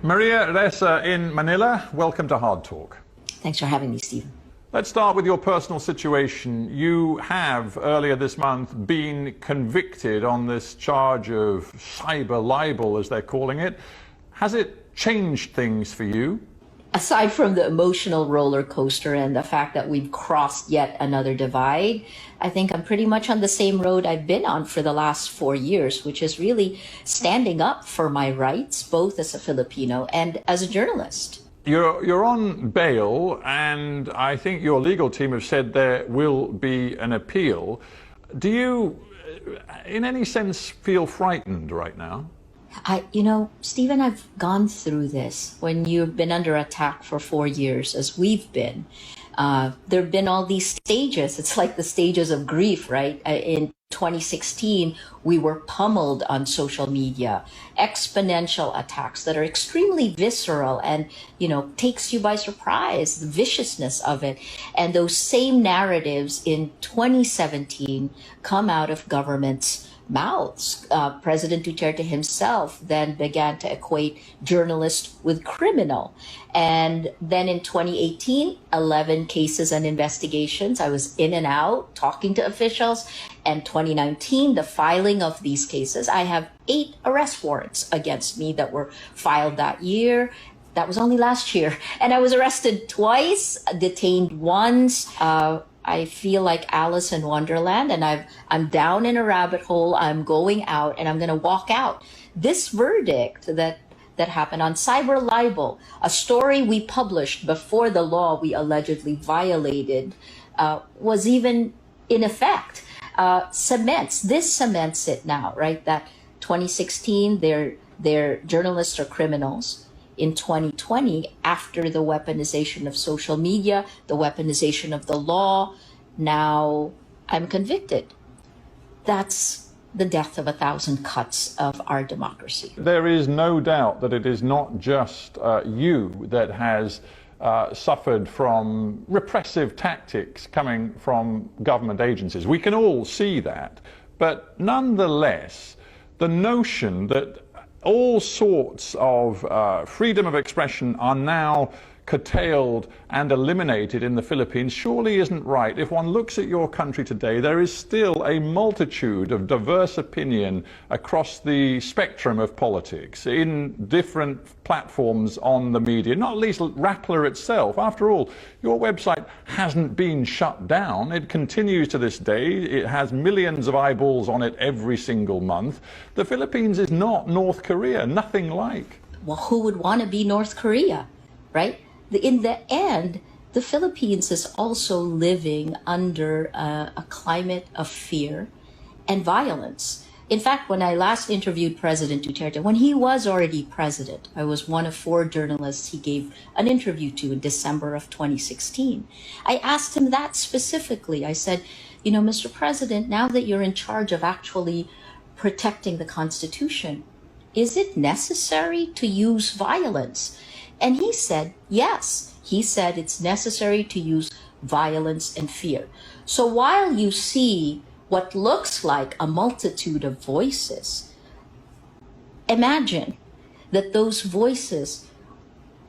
Maria Ressa in Manila, welcome to Hard Talk. Thanks for having me, Stephen. Let's start with your personal situation. You have, earlier this month, been convicted on this charge of cyber libel, as they're calling it. Has it changed things for you? Aside from the emotional roller coaster and the fact that we've crossed yet another divide, I think I'm pretty much on the same road I've been on for the last 4 years, which is really standing up for my rights, both as a Filipino and as a journalist. You're on bail, and I think your legal team have said there will be an appeal. Do you, in any sense, feel frightened right now? Stephen, I've gone through this. When you've been under attack for 4 years, as we've been, there have been all these stages. It's like the stages of grief, right? In 2016, we were pummeled on social media, exponential attacks that are extremely visceral and, takes you by surprise, the viciousness of it. And those same narratives in 2017 come out of governments' mouths. President Duterte himself then began to equate journalist with criminal. And then in 2018, 11 cases and investigations. I was in and out talking to officials. And 2019, the filing of these cases. I have 8 arrest warrants against me that were filed that year. That was only last year. And I was arrested twice, detained once. I feel like Alice in Wonderland, and I'm down in a rabbit hole. I'm going out, and I'm going to walk out. This verdict that happened on cyber libel, a story we published before the law we allegedly violated was even in effect, cements it now, right? That 2016, they're journalists or criminals. In 2020, after the weaponization of social media, the weaponization of the law, now I'm convicted. That's the death of 1,000 cuts of our democracy. There is no doubt that it is not just you that has suffered from repressive tactics coming from government agencies. We can all see that. But nonetheless, the notion that all sorts of freedom of expression are now curtailed and eliminated in the Philippines surely isn't right. If one looks at your country today, there is still a multitude of diverse opinion across the spectrum of politics in different platforms on the media, not least Rappler itself. After all, your website hasn't been shut down. It continues to this day. It has millions of eyeballs on it every single month. The Philippines is not North Korea, nothing like. Well, who would want to be North Korea, right? In the end, the Philippines is also living under a climate of fear and violence. In fact, when I last interviewed President Duterte, when he was already president, I was one of 4 journalists he gave an interview to in December of 2016. I asked him that specifically. I said, Mr. President, now that you're in charge of actually protecting the Constitution, is it necessary to use violence? And he said, yes. He said it's necessary to use violence and fear. So while you see what looks like a multitude of voices, imagine that those voices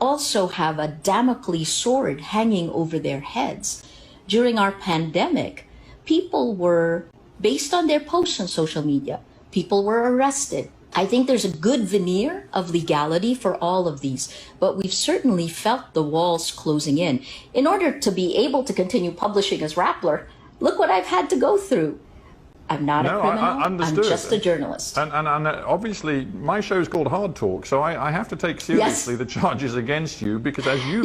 also have a Damocles sword hanging over their heads. During our pandemic, people were, based on their posts on social media, people were arrested. I think there's a good veneer of legality for all of these, but we've certainly felt the walls closing in. In order to be able to continue publishing as Rappler, look what I've had to go through. I'm not a criminal, I'm just a journalist. And obviously, my show's called Hard Talk, so I have to take seriously the charges against you, because as you've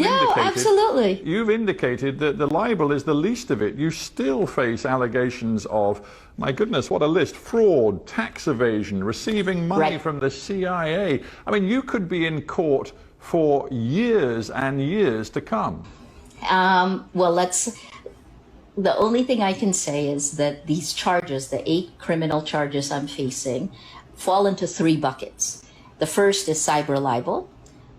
indicated that the libel is the least of it. You still face allegations of, my goodness, what a list, fraud, tax evasion, receiving money from the CIA. I mean, you could be in court for years and years to come. The only thing I can say is that these charges, the 8 criminal charges I'm facing, fall into 3 buckets. The first is cyber libel.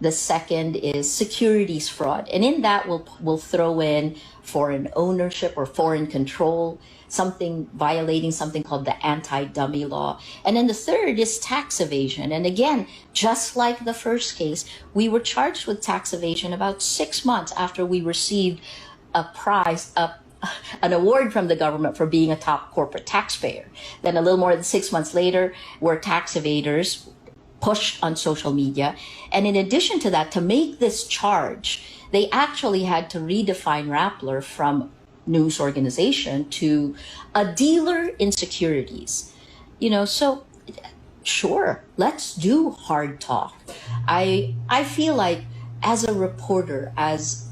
The second is securities fraud. And in that, we'll throw in foreign ownership or foreign control, something violating something called the anti-dummy law. And then the third is tax evasion. And again, just like the first case, we were charged with tax evasion about 6 months after we received a prize, an award from the government for being a top corporate taxpayer. Then a little more than 6 months later, we're tax evaders, pushed on social media. And in addition to that, to make this charge, they actually had to redefine Rappler from news organization to a dealer in securities. So sure, let's do hard talk. I feel like as a reporter, as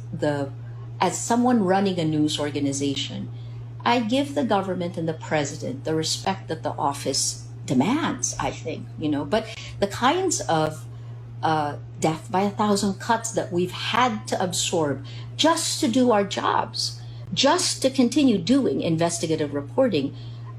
someone running a news organization, I give the government and the president the respect that the office demands, I think, but the kinds of death by 1,000 cuts that we've had to absorb just to do our jobs, just to continue doing investigative reporting,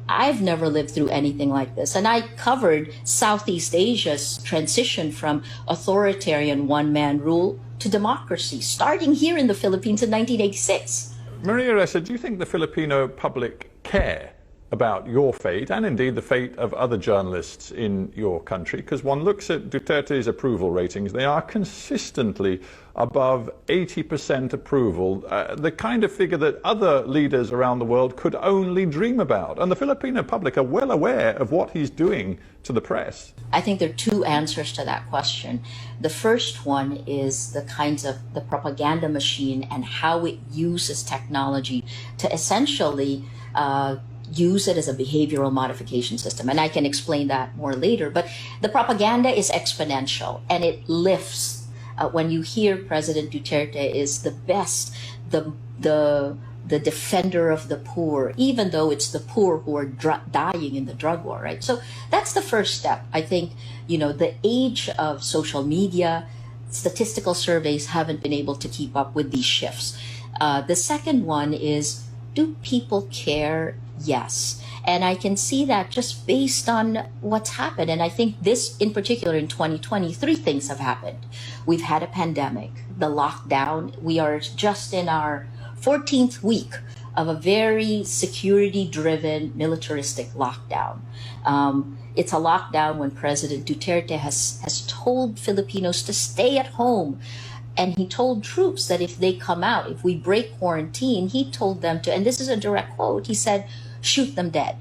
I've never lived through anything like this. And I covered Southeast Asia's transition from authoritarian one-man rule to democracy, starting here in the Philippines in 1986. Maria Ressa, do you think the Filipino public care about your fate and indeed the fate of other journalists in your country? Because one looks at Duterte's approval ratings, they are consistently above 80% approval, the kind of figure that other leaders around the world could only dream about. And the Filipino public are well aware of what he's doing to the press. I think there are two answers to that question. The first one is the kinds of the propaganda machine and how it uses technology to essentially use it as a behavioral modification system. And I can explain that more later. But the propaganda is exponential and it lifts. When you hear President Duterte is the best, the defender of the poor, even though it's the poor who are dying in the drug war, right? So that's the first step. I think, the age of social media, statistical surveys haven't been able to keep up with these shifts. The second one is, do people care? Yes. And I can see that just based on what's happened. And I think this in particular in 2020, three things have happened. We've had a pandemic, the lockdown. We are just in our 14th week of a very security-driven, militaristic lockdown. It's a lockdown when President Duterte has told Filipinos to stay at home. And he told troops that if they come out, if we break quarantine, he told them to, and this is a direct quote, he said, shoot them dead.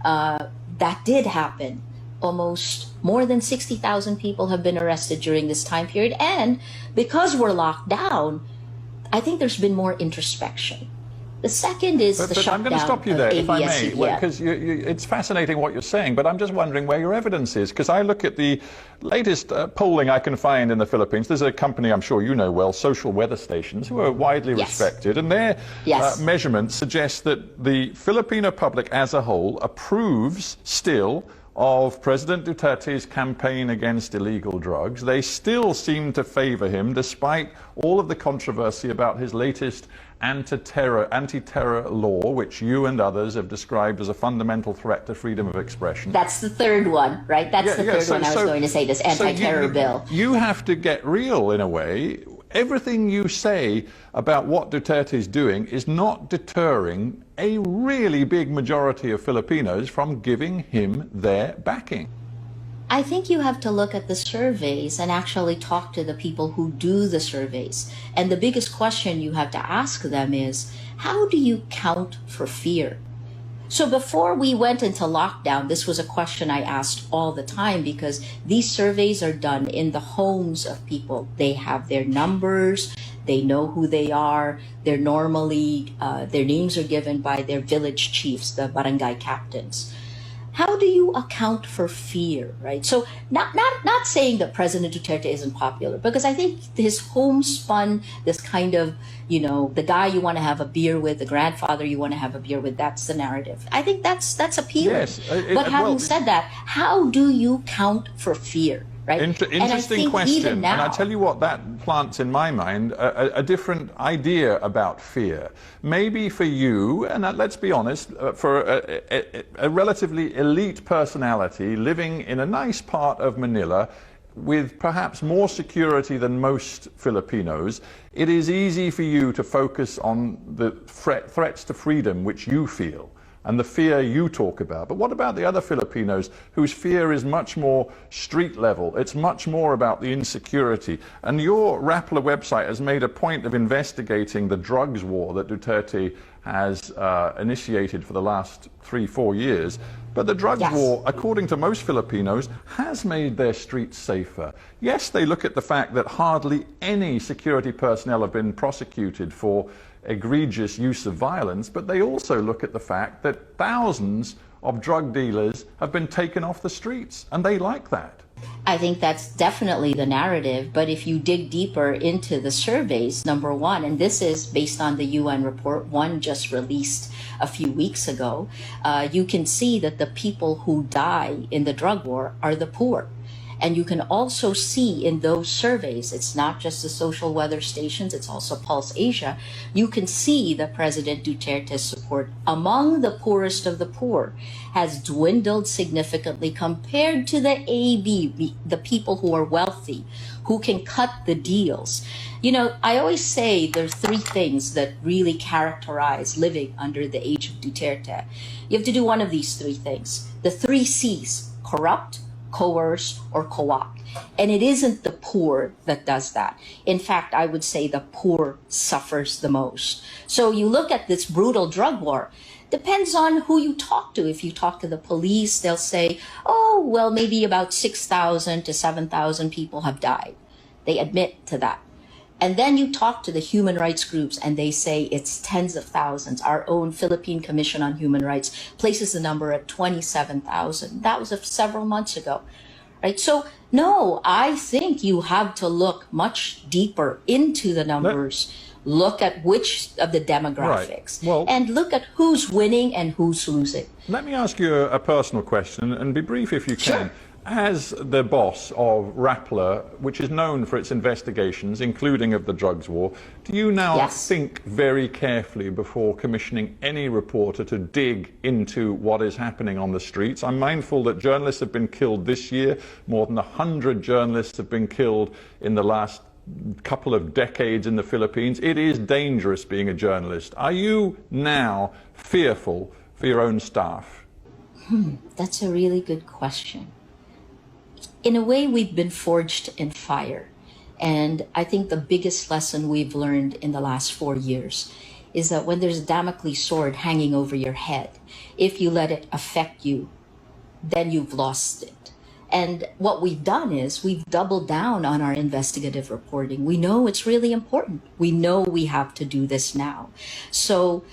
That did happen. Almost more than 60,000 people have been arrested during this time period. And because we're locked down, I think there's been more introspection. The second is the shutdown. I'm going to stop you there, if I may, yeah. because it's fascinating what you're saying, but I'm just wondering where your evidence is, because I look at the latest polling I can find in the Philippines. There's a company I'm sure you know well, Social Weather Stations, who are widely respected, and their measurements suggest that the Filipino public as a whole approves still of President Duterte's campaign against illegal drugs. They still seem to favor him, despite all of the controversy about his latest anti-terror law, which you and others have described as a fundamental threat to freedom of expression. That's the third one, right? That's the third one I was going to say, this anti-terror bill. You have to get real in a way. Everything you say about what Duterte is doing is not deterring a really big majority of Filipinos from giving him their backing. I think you have to look at the surveys and actually talk to the people who do the surveys. And the biggest question you have to ask them is, how do you count for fear? So before we went into lockdown, this was a question I asked all the time, because these surveys are done in the homes of people. They have their numbers, they know who they are, they're normally, their names are given by their village chiefs, the barangay captains. How do you account for fear, right? So not saying that President Duterte isn't popular, because I think his homespun, this kind of, the guy you want to have a beer with, the grandfather you want to have a beer with, that's the narrative. I think that's appealing. Yes, but having said that, how do you count for fear? Right? Interesting question. Now, and I tell you what, that plants in my mind a different idea about fear. Maybe for you, and let's be honest, for a relatively elite personality living in a nice part of Manila, with perhaps more security than most Filipinos, it is easy for you to focus on the threats to freedom which you feel and the fear you talk about. But what about the other Filipinos whose fear is much more street level? It's much more about the insecurity. And your Rappler website has made a point of investigating the drugs war that Duterte has initiated for the last 3-4 years. But the drugs war, according to most Filipinos, has made their streets safer. Yes, they look at the fact that hardly any security personnel have been prosecuted for egregious use of violence, but they also look at the fact that thousands of drug dealers have been taken off the streets, and they like that. I think that's definitely the narrative, but if you dig deeper into the surveys, number one, and this is based on the UN report, one just released a few weeks ago, you can see that the people who die in the drug war are the poor. And you can also see in those surveys, it's not just the social weather stations, it's also Pulse Asia, you can see that President Duterte's support among the poorest of the poor has dwindled significantly compared to the AB, the people who are wealthy, who can cut the deals. You know, I always say there's three things that really characterize living under the age of Duterte. You have to do one of these three things. The 3 C's: corrupt, coerce, or co-opt. And it isn't the poor that does that. In fact, I would say the poor suffers the most. So you look at this brutal drug war, depends on who you talk to. If you talk to the police, they'll say, oh, well, maybe about 6,000 to 7,000 people have died. They admit to that. And then you talk to the human rights groups and they say it's tens of thousands. Our own Philippine Commission on Human Rights places the number at 27,000. That was several months ago, right? So no, I think you have to look much deeper into the numbers, look at which of the demographics, and look at who's winning and who's losing. Let me ask you a personal question, and be brief if you can. Sure. As the boss of Rappler, which is known for its investigations, including of the drugs war, do you now think very carefully before commissioning any reporter to dig into what is happening on the streets? I'm mindful that journalists have been killed this year. More than 100 journalists have been killed in the last couple of decades in the Philippines. It is dangerous being a journalist. Are you now fearful for your own staff? That's a really good question. In a way, we've been forged in fire. And I think the biggest lesson we've learned in the last 4 years is that when there's a Damocles sword hanging over your head, if you let it affect you, then you've lost it. And what we've done is we've doubled down on our investigative reporting. We know it's really important. We know we have to do this now. So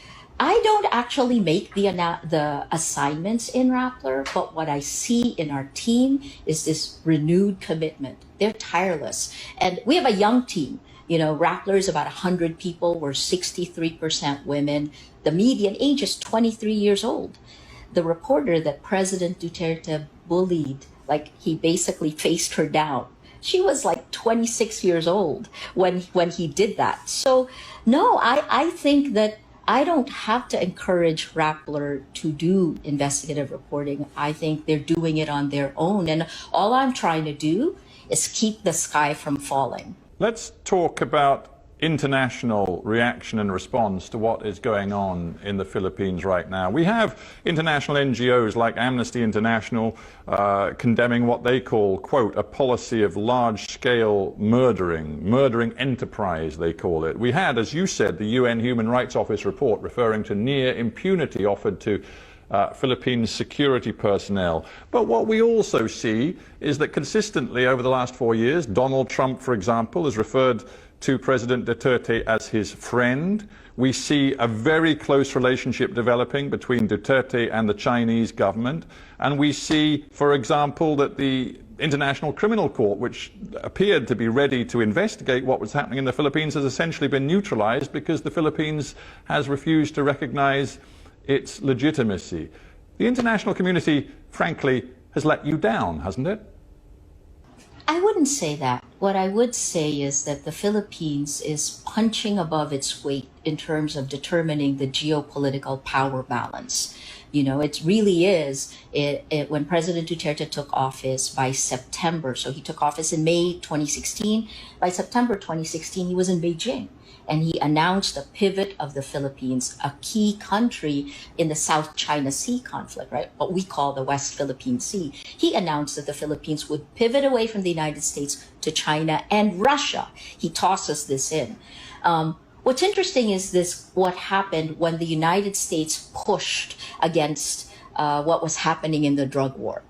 I don't actually make the assignments in Rappler, but what I see in our team is this renewed commitment. They're tireless. And we have a young team. You know, Rappler is about 100 people. We're 63% women. The median age is 23 years old. The reporter that President Duterte bullied, like he basically faced her down, she was like 26 years old when he did that. So no, I think that I don't have to encourage Rappler to do investigative reporting. I think they're doing it on their own. And all I'm trying to do is keep the sky from falling. Let's talk about international reaction and response to what is going on in the Philippines right now. We have international NGOs like Amnesty International condemning what they call, quote, a policy of large-scale murdering enterprise, they call it. We had, as you said, the UN Human Rights Office report referring to near impunity offered to Philippines security personnel. But what we also see is that consistently over the last 4 years, Donald Trump, for example, has referred to President Duterte as his friend. We see a very close relationship developing between Duterte and the Chinese government. And we see, for example, that the International Criminal Court, which appeared to be ready to investigate what was happening in the Philippines, has essentially been neutralized because the Philippines has refused to recognize its legitimacy. The international community, frankly, has let you down, hasn't it? I wouldn't say that. What I would say is that the Philippines is punching above its weight in terms of determining the geopolitical power balance. You know, it really is. When President Duterte took office by September, so he took office in May 2016. By September 2016, he was in Beijing. And he announced the pivot of the Philippines, a key country in the South China Sea conflict, right? What we call the West Philippine Sea. He announced that the Philippines would pivot away from the United States to China and Russia. He tosses this in. What's interesting is what happened when the United States pushed against what was happening in the drug war.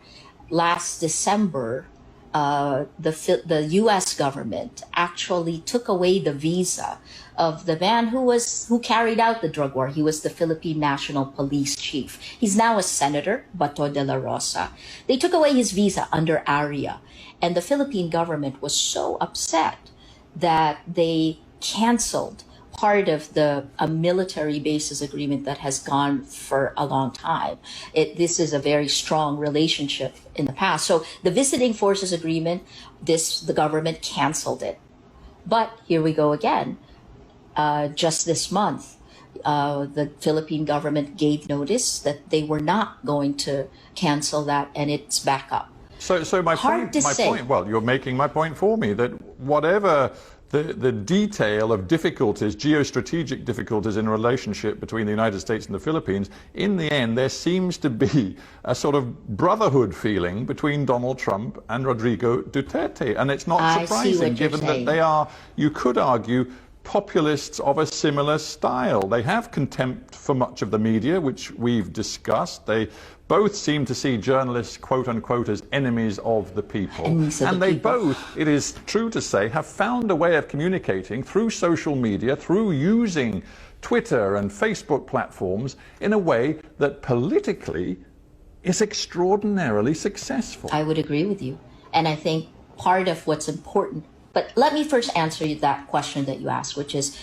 Last December, the U.S. government actually took away the visa of the man who carried out the drug war. He was the Philippine National Police Chief. He's now a senator, Bato de la Rosa. They took away his visa under ARIA, and the Philippine government was so upset that they canceled part of a military bases agreement that has gone for a long time. This is a very strong relationship in the past. So the visiting forces agreement, the government canceled it. But here we go again. Just this month, the Philippine government gave notice that they were not going to cancel that, and it's back up. So my point, well, you're making my point for me, that whatever the detail of difficulties, geostrategic difficulties in a relationship between the United States and the Philippines, in the end there seems to be a sort of brotherhood feeling between Donald Trump and Rodrigo Duterte. And it's not surprising, given that they are, you could argue, populists of a similar style. They have contempt for much of the media, which we've discussed. They both seem to see journalists, quote unquote, as enemies of the people. And they both, it is true to say, have found a way of communicating through social media, through using Twitter and Facebook platforms in a way that politically is extraordinarily successful. I would agree with you. And I think part of what's important, but let me first answer that question that you asked, which is,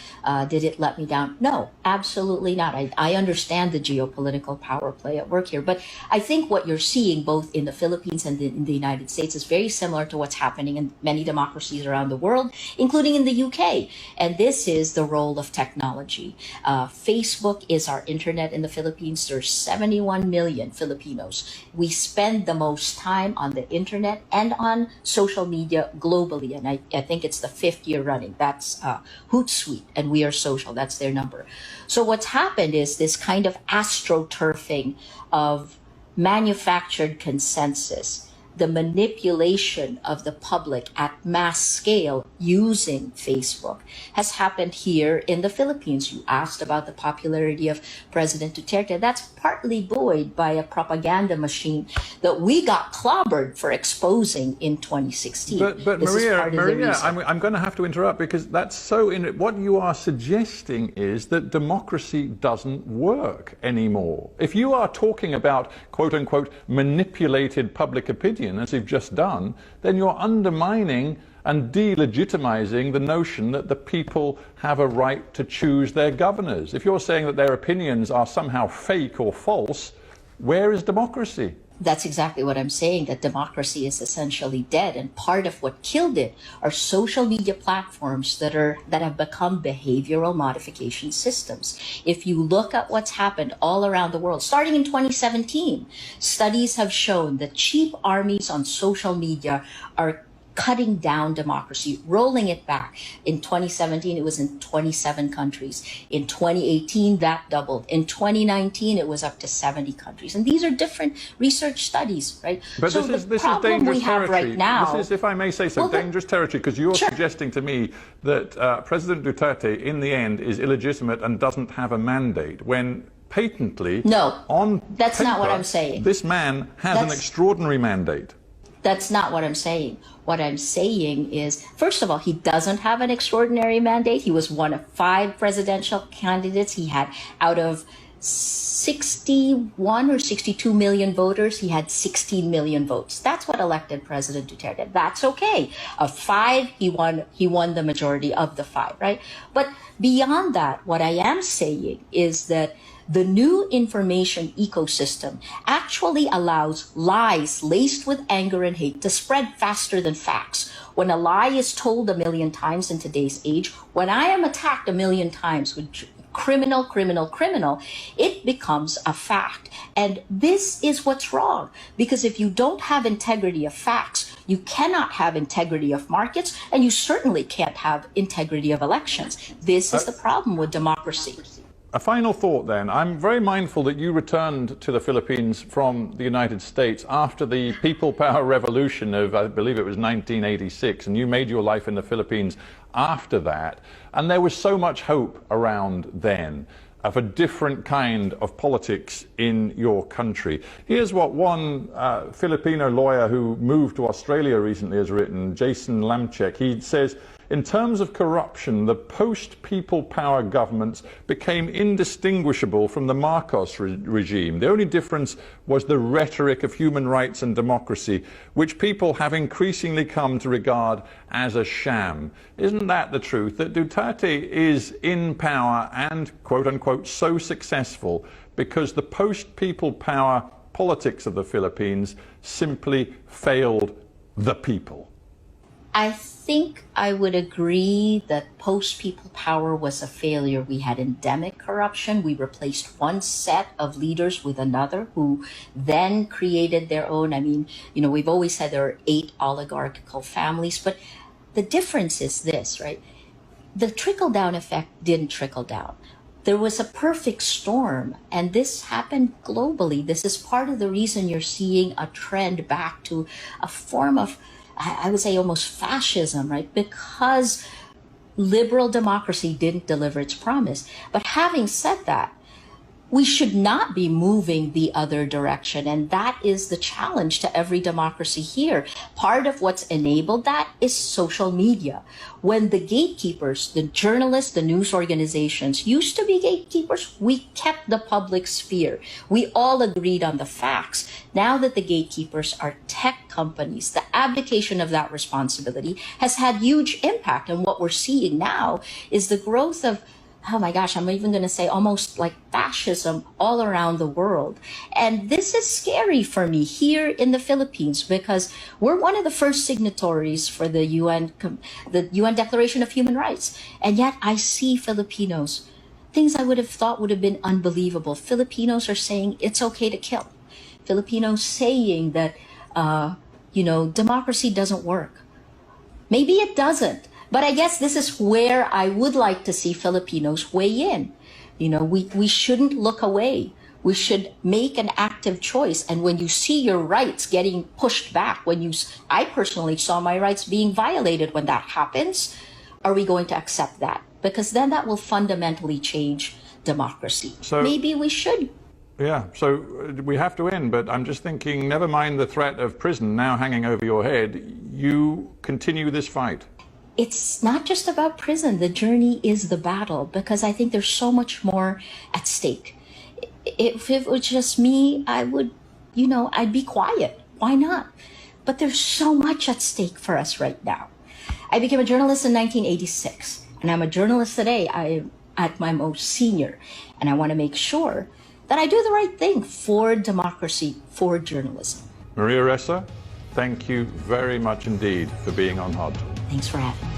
did it let me down? No, absolutely not. I understand the geopolitical power play at work here, but I think what you're seeing both in the Philippines and in the United States is very similar to what's happening in many democracies around the world, including in the UK. And this is the role of technology. Facebook is our internet in the Philippines. There's 71 million Filipinos. We spend the most time on the internet and on social media globally. And I think it's the 5th year running. That's Hootsuite, and We Are Social. That's their number. So what's happened is this kind of astroturfing of manufactured consensus, the manipulation of the public at mass scale using Facebook has happened here in the Philippines. You asked about the popularity of President Duterte. That's partly buoyed by a propaganda machine that we got clobbered for exposing in 2016. But Maria, I'm going to have to interrupt, because that's so what you are suggesting is that democracy doesn't work anymore. If you are talking about, quote unquote, manipulated public opinion, as you've just done, then you're undermining and delegitimizing the notion that the people have a right to choose their governors. If you're saying that their opinions are somehow fake or false, where is democracy? That's exactly what I'm saying, that democracy is essentially dead. And part of what killed it are social media platforms that have become behavioral modification systems. If you look at what's happened all around the world, starting in 2017, studies have shown that cheap armies on social media are cutting down democracy, rolling it back. In 2017, it was in 27 countries. In 2018, that doubled. In 2019, it was up to 70 countries. And these are different research studies, right? But so this is dangerous territory. Right now, this is, if I may say so, dangerous territory, because you're suggesting to me that President Duterte, in the end, is illegitimate and doesn't have a mandate, when patently, that's not what I'm saying. This man has an extraordinary mandate. That's not what I'm saying. What I'm saying is, first of all, he doesn't have an extraordinary mandate. He was one of 5 presidential candidates. He had, out of 61 or 62 million voters, he had 16 million votes. That's what elected President Duterte. That's okay. Of 5, he won the majority of the 5, right? But beyond that, what I am saying is that the new information ecosystem actually allows lies laced with anger and hate to spread faster than facts. When a lie is told 1 million times in today's age, when I am attacked 1 million times criminal, criminal, criminal, it becomes a fact. And this is what's wrong, because if you don't have integrity of facts, you cannot have integrity of markets, and you certainly can't have integrity of elections. This is the problem with democracy. A final thought then. I'm very mindful that you returned to the Philippines from the United States after the People Power Revolution of, I believe it was 1986, and you made your life in the Philippines after that. And there was so much hope around then of a different kind of politics in your country. Here's what one Filipino lawyer who moved to Australia recently has written, Jason Lamchek. He says, in terms of corruption, the post-people power governments became indistinguishable from the Marcos regime. The only difference was the rhetoric of human rights and democracy, which people have increasingly come to regard as a sham. Isn't that the truth, that Duterte is in power and, quote unquote, so successful because the post-people power politics of the Philippines simply failed the people? I think I would agree that post-people power was a failure. We had endemic corruption. We replaced one set of leaders with another who then created their own. I mean, we've always said there are 8 oligarchical families, but the difference is this, right? The trickle-down effect didn't trickle down. There was a perfect storm, and this happened globally. This is part of the reason you're seeing a trend back to a form of, I would say, almost fascism, right? Because liberal democracy didn't deliver its promise. But having said that, we should not be moving the other direction. And that is the challenge to every democracy here. Part of what's enabled that is social media. When the gatekeepers, the journalists, the news organizations used to be gatekeepers, we kept the public sphere. We all agreed on the facts. Now that the gatekeepers are tech companies, the abdication of that responsibility has had huge impact. And what we're seeing now is the growth of, oh my gosh, I'm even going to say almost like fascism all around the world. And this is scary for me here in the Philippines, because we're one of the first signatories for the UN Declaration of Human Rights. And yet I see Filipinos, things I would have thought would have been unbelievable. Filipinos are saying it's okay to kill. Filipinos saying that, democracy doesn't work. Maybe it doesn't. But I guess this is where I would like to see Filipinos weigh in. We shouldn't look away. We should make an active choice. And when you see your rights getting pushed back, I personally saw my rights being violated when that happens, are we going to accept that? Because then that will fundamentally change democracy. So maybe we should. Yeah, so we have to end, but I'm just thinking, never mind the threat of prison now hanging over your head, you continue this fight. It's not just about prison. The journey is the battle, because I think there's so much more at stake. If it was just me, I would, I'd be quiet. Why not? But there's so much at stake for us right now. I became a journalist in 1986, and I'm a journalist today. I'm at my most senior, and I want to make sure that I do the right thing for democracy, for journalism. Maria Ressa, thank you very much indeed for being on Hard Talk. Thanks for having me.